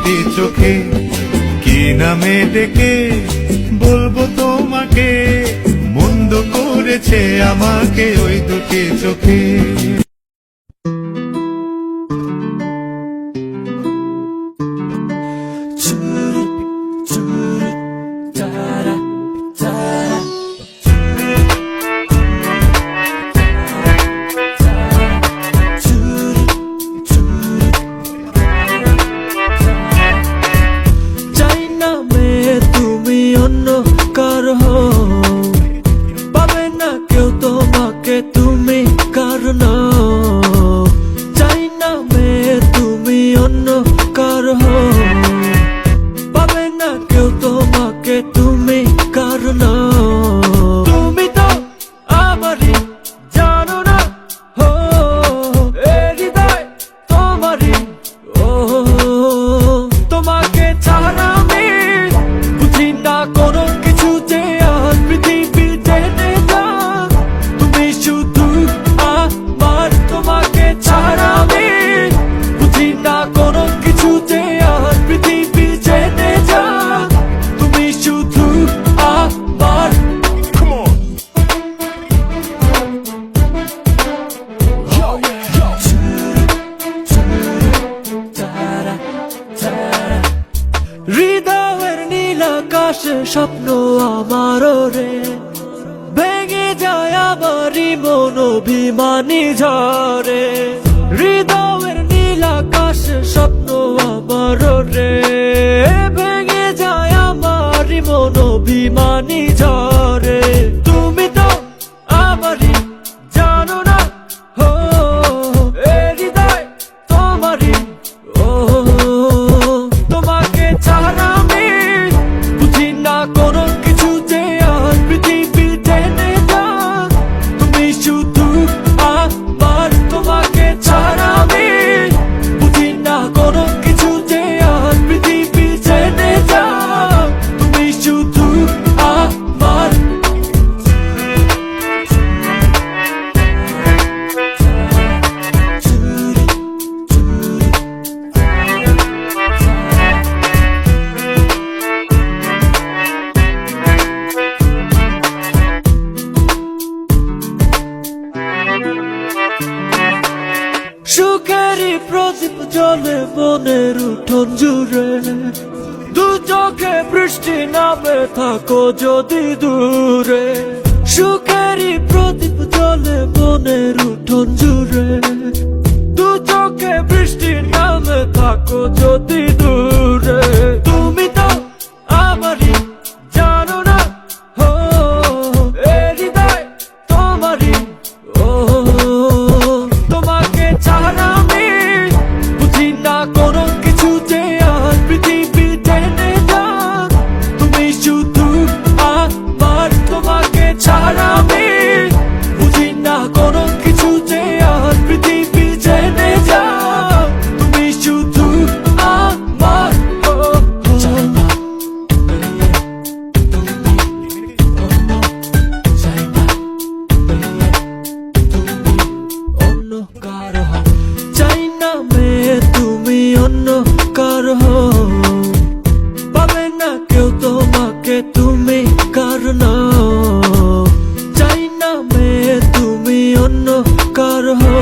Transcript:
দুটি চোখে, কি নামে ডেকে বলবো তোমাকে, মন্দ করেছে আমাকে ওই দুটি চোখে। তুমি কারণ চাই না মে তুমি অন্য কার হো, পাবে না কেউ তোমাকে তুমি কারণ তুমি তো আমারই জানো না হো, এ হৃদয় তোমারই ও, তোমাকে ছাড়া আমি বুঝি না কোনো কিছু যে আর পৃথিবী জেনে যা, তুমি শুধু আমার, তোমাকে ছাড়া আমি বুঝি না কোনো কিছু যে আর পৃথিবী জেনে যা, তুমি শুধু আমার। হৃদয়ের নীল আকাশে স্বপ্ন আমার রে, ভেঙে যায় আমারই মন অভিমানী ঝরে, হৃদয়ের নীল আকাশে স্বপ্ন আমার রে, ভেঙে যায় আমারই মন অভিমানী ঝরে, তুমি তো আমারই জানো না হো, এ হৃদয় তোমারই ও, তোমাকে ছাড়া আমি বুঝি না কোনো কিছু যে আর পৃথিবী জেনে যা, তুমি শুধু আমার, তোমাকে ছাড়া আমি বুঝি না কোনো কিছু যে আর পৃথিবী জেনে যা, তুমি শুধু আমার। সুখেরই প্রদীপ জ্বলে মনের উঠোন জুড়ে, দু চোখে বৃষ্টি নামে থাকো যদি দূরে, সুখেরই প্রদীপ জ্বলে মনের উঠোন জুড়ে, দু চোখে বৃষ্টি নামে থাকো যদি দূরে, তুমি তো আমারই জানো না হো, এ হৃদয় তোমারই ও, তোমাকে ছাড়া আমি বুঝি না কোনো কিছু যে আর পৃথিবী জেনে যা, তুমি শুধু আমার, তোমাকে ছাড়া আমি বুঝি না কোনো কিছু যে আর পৃথিবী জেনে যা, তুমি শুধু আমার ও, চাই না অন্য কার হো, চাই না মে তুমি অন্য কার হো, পাবে না কেউ তোমাকে তুমি কারণ চাই না মে তুমি অন্য কার হো।